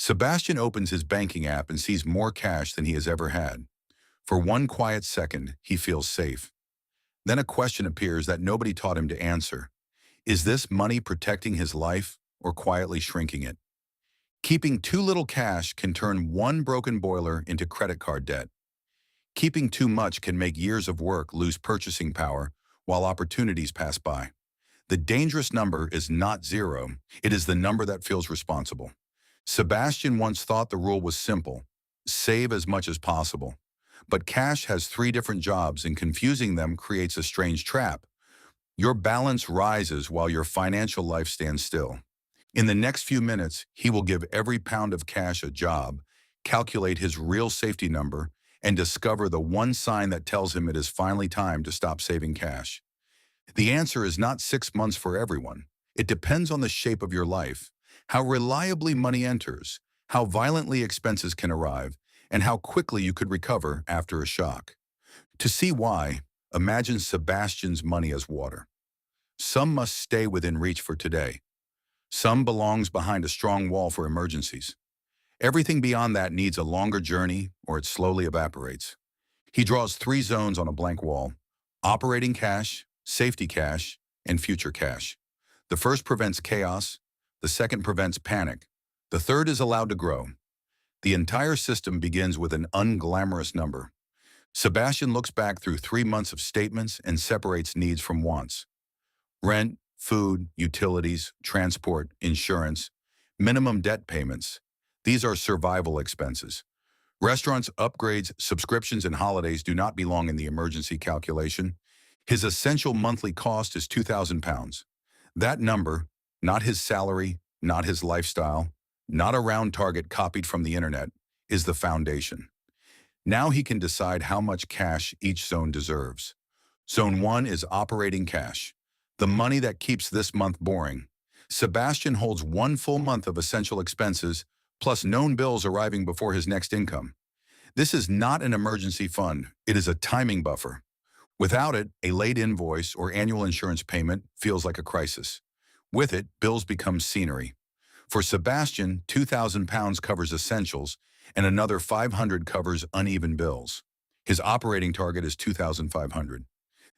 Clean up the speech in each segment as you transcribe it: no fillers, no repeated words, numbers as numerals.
Sebastian opens his banking app and sees more cash than he has ever had. For one quiet second, he feels safe. Then a question appears that nobody taught him to answer. Is this money protecting his life or quietly shrinking it? Keeping too little cash can turn one broken boiler into credit card debt. Keeping too much can make years of work lose purchasing power while opportunities pass by. The dangerous number is not zero, it is the number that feels responsible. Sebastian once thought the rule was simple: save as much as possible. But cash has three different jobs, and confusing them creates a strange trap. Your balance rises while your financial life stands still. In the next few minutes, he will give every pound of cash a job, calculate his real safety number, and discover the one sign that tells him it is finally time to stop saving cash. The answer is not 6 months for everyone. It depends on the shape of your life, how reliably money enters, how violently expenses can arrive, and how quickly you could recover after a shock. To see why, imagine Sebastian's money as water. Some must stay within reach for today. Some belongs behind a strong wall for emergencies. Everything beyond that needs a longer journey or it slowly evaporates. He draws three zones on a blank wall: operating cash, safety cash, and future cash. The first prevents chaos, the second prevents panic, the third is allowed to grow. The entire system begins with an unglamorous number. Sebastian looks back through 3 months of statements and separates needs from wants. Rent, food, utilities, transport, insurance, minimum debt payments. These are survival expenses. Restaurants, upgrades, subscriptions, and holidays do not belong in the emergency calculation. His essential monthly cost is £2,000. That number, not his salary, not his lifestyle, not a round target copied from the internet, is the foundation. Now he can decide how much cash each zone deserves. Zone 1 is operating cash, the money that keeps this month boring. Sebastian holds 1 full month of essential expenses, plus known bills arriving before his next income. This is not an emergency fund, it is a timing buffer. Without it, a late invoice or annual insurance payment feels like a crisis. With it, bills become scenery. For Sebastian, £2,000 covers essentials, and another 500 covers uneven bills. His operating target is 2,500.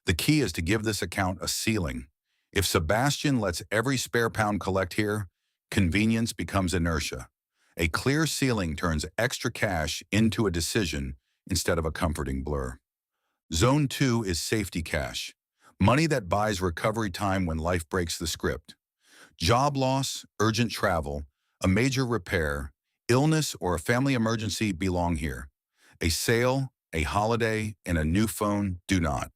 The key is to give this account a ceiling. If Sebastian lets every spare pound collect here, convenience becomes inertia. A clear ceiling turns extra cash into a decision instead of a comforting blur. Zone 2 is safety cash, money that buys recovery time when life breaks the script. Job loss, urgent travel, a major repair, illness, or a family emergency belong here. A sale, a holiday, and a new phone do not.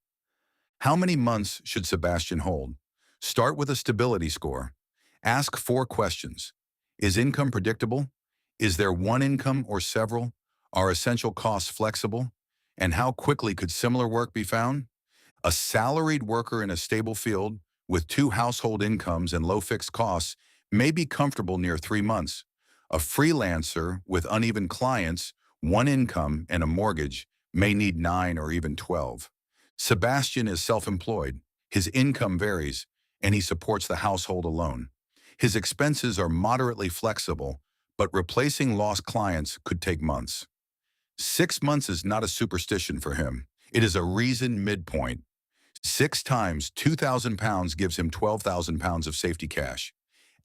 How many months should Sebastian hold? Start with a stability score. Ask 4 questions. Is income predictable? Is there one income or several? Are essential costs flexible? And how quickly could similar work be found? A salaried worker in a stable field with 2 household incomes and low fixed costs may be comfortable near 3 months. A freelancer with uneven clients, 1 income, and a mortgage may need 9 or even 12. Sebastian is self-employed. His income varies, and he supports the household alone. His expenses are moderately flexible, but replacing lost clients could take months. 6 months is not a superstition for him. It is a reasoned midpoint. 6 times £2,000 gives him £12,000 of safety cash.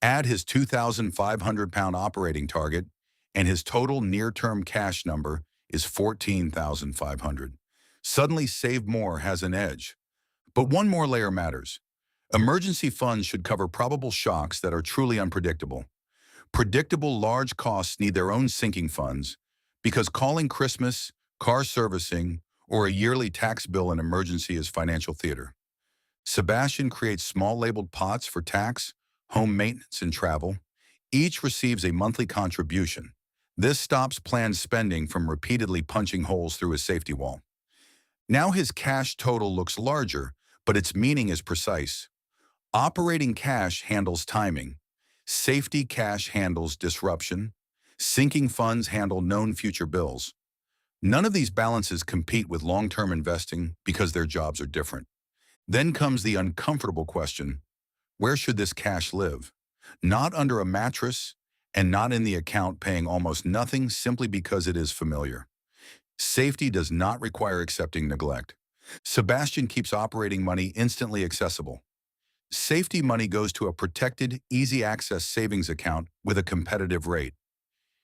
Add his £2,500 operating target, and his total near-term cash number is £14,500. Suddenly, Save More has an edge. But one more layer matters. Emergency funds should cover probable shocks that are truly unpredictable. Predictable large costs need their own sinking funds, because calling Christmas, car servicing, or a yearly tax bill an emergency is financial theater. Sebastian creates small labeled pots for tax, home maintenance, and travel. Each receives a monthly contribution. This stops planned spending from repeatedly punching holes through his safety wall. Now his cash total looks larger, but its meaning is precise. Operating cash handles timing. Safety cash handles disruption. Sinking funds handle known future bills. None of these balances compete with long-term investing because their jobs are different. Then comes the uncomfortable question: where should this cash live? Not under a mattress, and not in the account paying almost nothing simply because it is familiar. Safety does not require accepting neglect. Sebastian keeps operating money instantly accessible. Safety money goes to a protected, easy-access savings account with a competitive rate.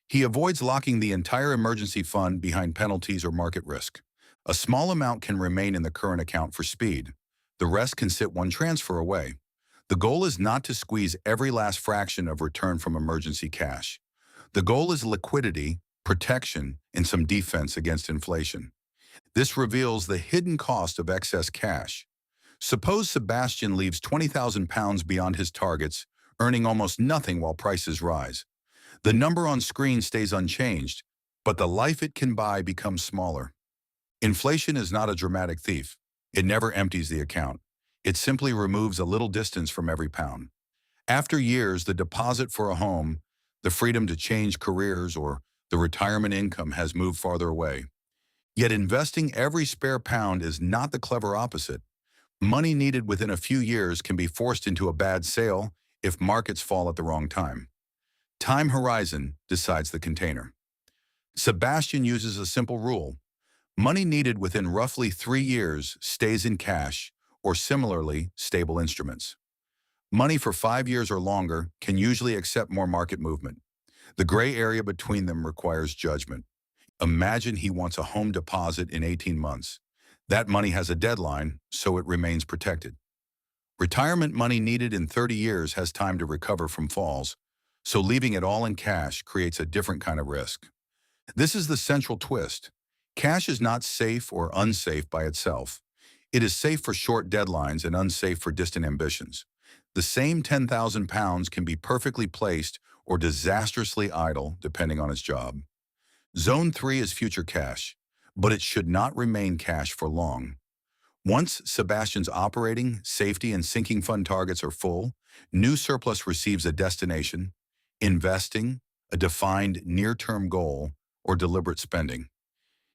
He avoids locking the entire emergency fund behind penalties or market risk. A small amount can remain in the current account for speed. The rest can sit one transfer away. The goal is not to squeeze every last fraction of return from emergency cash. The goal is liquidity, protection, and some defense against inflation. This reveals the hidden cost of excess cash. Suppose Sebastian leaves £20,000 beyond his targets, earning almost nothing while prices rise. The number on screen stays unchanged, but the life it can buy becomes smaller. Inflation is not a dramatic thief. It never empties the account. It simply removes a little distance from every pound. After years, the deposit for a home, the freedom to change careers, or the retirement income has moved farther away. Yet investing every spare pound is not the clever opposite. Money needed within a few years can be forced into a bad sale if markets fall at the wrong time. Time horizon decides the container. Sebastian uses a simple rule. Money needed within roughly 3 years stays in cash or similarly stable instruments. Money for 5 years or longer can usually accept more market movement. The gray area between them requires judgment. Imagine he wants a home deposit in 18 months. That money has a deadline, so it remains protected. Retirement money needed in 30 years has time to recover from falls, so leaving it all in cash creates a different kind of risk. This is the central twist. Cash is not safe or unsafe by itself. It is safe for short deadlines and unsafe for distant ambitions. The same £10,000 can be perfectly placed or disastrously idle depending on its job. Zone 3 is future cash, but it should not remain cash for long. Once Sebastian's operating, safety, and sinking fund targets are full, new surplus receives a destination, investing, a defined near-term goal, or deliberate spending.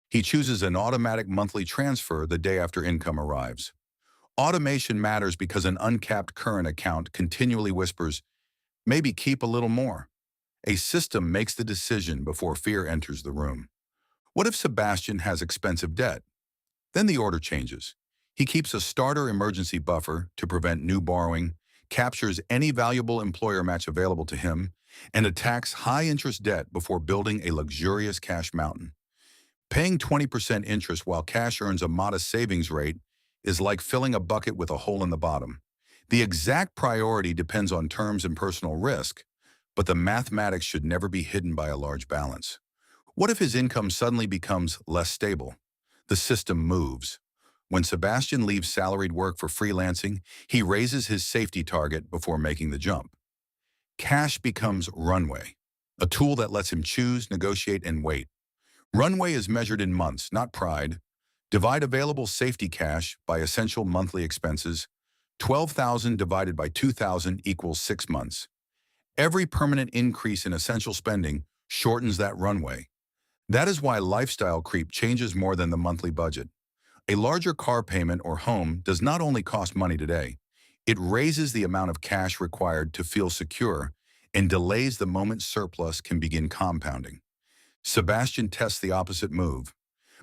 He chooses an automatic monthly transfer the day after income arrives. Automation matters because an uncapped current account continually whispers, maybe keep a little more. A system makes the decision before fear enters the room. What if Sebastian has expensive debt? Then the order changes. He keeps a starter emergency buffer to prevent new borrowing, captures any valuable employer match available to him, and attacks high-interest debt before building a luxurious cash mountain. Paying 20% interest while cash earns a modest savings rate is like filling a bucket with a hole in the bottom. The exact priority depends on terms and personal risk, but the mathematics should never be hidden by a large balance. What if his income suddenly becomes less stable? The system moves. When Sebastian leaves salaried work for freelancing, he raises his safety target before making the jump. Cash becomes Runway, a tool that lets him choose, negotiate, and wait. Runway is measured in months, not pride. Divide available safety cash by essential monthly expenses. 12,000 divided by 2,000 equals 6 months. Every permanent increase in essential spending shortens that runway. That is why lifestyle creep changes more than the monthly budget. A larger car payment or home does not only cost money today, it raises the amount of cash required to feel secure and delays the moment surplus can begin compounding. Sebastian tests the opposite move.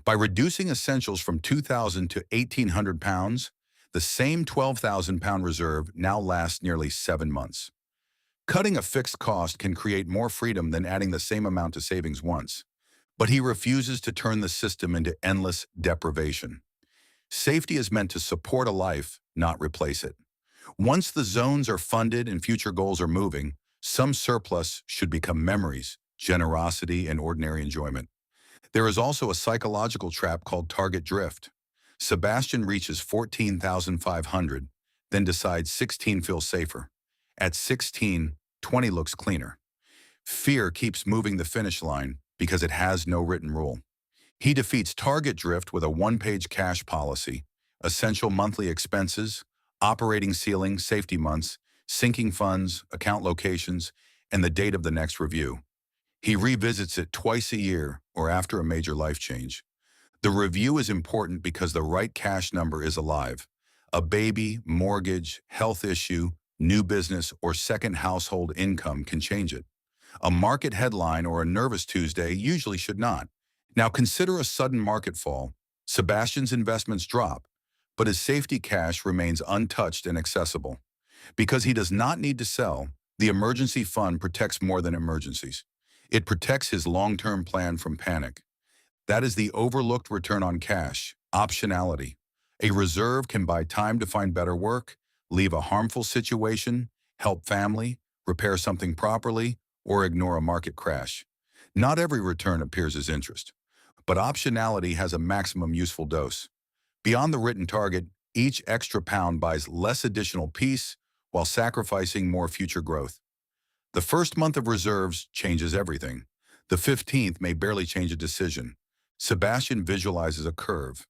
By reducing essentials from 2,000 to 1,800 pounds, the same 12,000 pound reserve now lasts nearly 7 months. Cutting a fixed cost can create more freedom than adding the same amount to savings once. But he refuses to turn the system into endless deprivation. Safety is meant to support a life, not replace it. Once the zones are funded and future goals are moving, some surplus should become memories, generosity, and ordinary enjoyment. There is also a psychological trap called target drift. Sebastian reaches 14,500, then decides 16 feels safer. At 16, 20 looks cleaner. Fear keeps moving the finish line because it has no written rule. He defeats target drift with a one-page cash policy, essential monthly expenses, operating ceiling, safety months, sinking funds, account locations, and the date of the next review. He revisits it twice a year or after a major life change. The review is important because the right cash number is alive. A baby, mortgage, health issue, new business, or second household income can change it. A market headline or a nervous Tuesday usually should not. Now consider a sudden market fall. Sebastian's investments drop, but his safety cash remains untouched and accessible. Because he does not need to sell, the emergency fund protects more than emergencies. It protects his long-term plan from panic. That is the overlooked return on cash, optionality. A reserve can buy time to find better work, leave a harmful situation, help family, repair something properly, or ignore a market crash. Not every return appears as interest, but optionality has a maximum useful dose. Beyond the written target, each extra pound buys less additional peace while sacrificing more future growth. The first month of reserves changes everything. The 15th may barely change a decision. Sebastian visualizes a curve.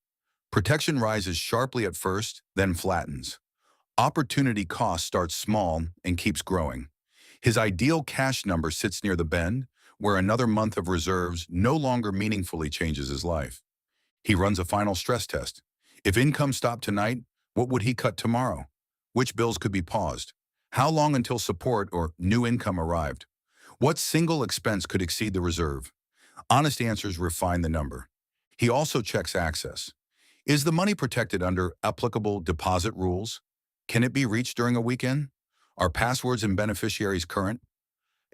Protection rises sharply at first, then flattens. Opportunity cost starts small and keeps growing. His ideal cash number sits near the bend, where another month of reserves no longer meaningfully changes his life. He runs a final stress test. If income stopped tonight, what would he cut tomorrow? Which bills could be paused? How long until support or new income arrived? What single expense could exceed the reserve? Honest answers refine the number. He also checks access. Is the money protected under applicable deposit rules? Can it be reached during a weekend? Are passwords and beneficiaries current?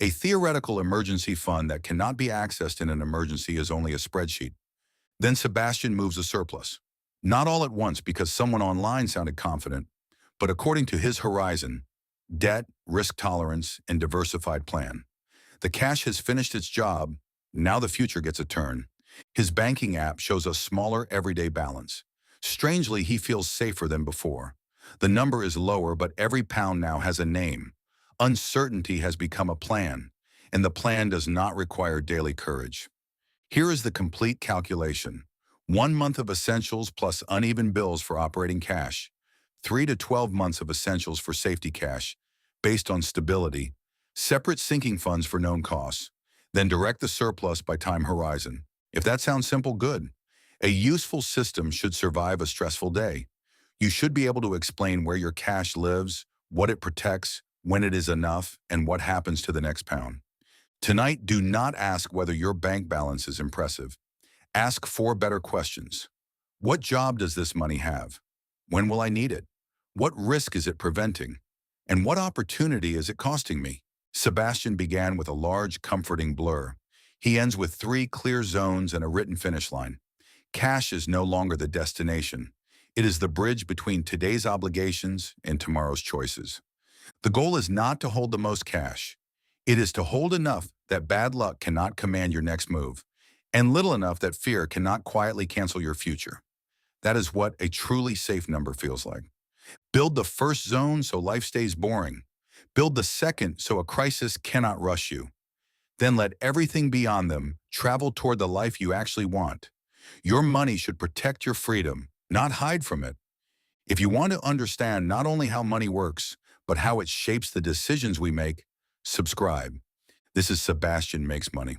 A theoretical emergency fund that cannot be accessed in an emergency is only a spreadsheet. Then Sebastian moves a surplus. Not all at once because someone online sounded confident, but according to his horizon, debt, risk tolerance, and diversified plan. The cash has finished its job. Now the future gets a turn. His banking app shows a smaller everyday balance. Strangely, he feels safer than before. The number is lower, but every pound now has a name. Uncertainty has become a plan, and the plan does not require daily courage. Here is the complete calculation. 1 month of essentials plus uneven bills for operating cash. 3 to 12 months of essentials for safety cash, based on stability. Separate sinking funds for known costs. Then direct the surplus by time horizon. If that sounds simple, good. A useful system should survive a stressful day. You should be able to explain where your cash lives, what it protects, when it is enough, and what happens to the next pound. Tonight, do not ask whether your bank balance is impressive. Ask 4 better questions. What job does this money have? When will I need it? What risk is it preventing? And what opportunity is it costing me? Sebastian began with a large, comforting blur. He ends with 3 clear zones and a written finish line. Cash is no longer the destination. It is the bridge between today's obligations and tomorrow's choices. The goal is not to hold the most cash. It is to hold enough that bad luck cannot command your next move, and little enough that fear cannot quietly cancel your future. That is what a truly safe number feels like. Build the first zone so life stays boring. Build the second so a crisis cannot rush you. Then let everything beyond them travel toward the life you actually want. Your money should protect your freedom, not hide from it. If you want to understand not only how money works, but how it shapes the decisions we make, subscribe. This is Sebastian Makes Money.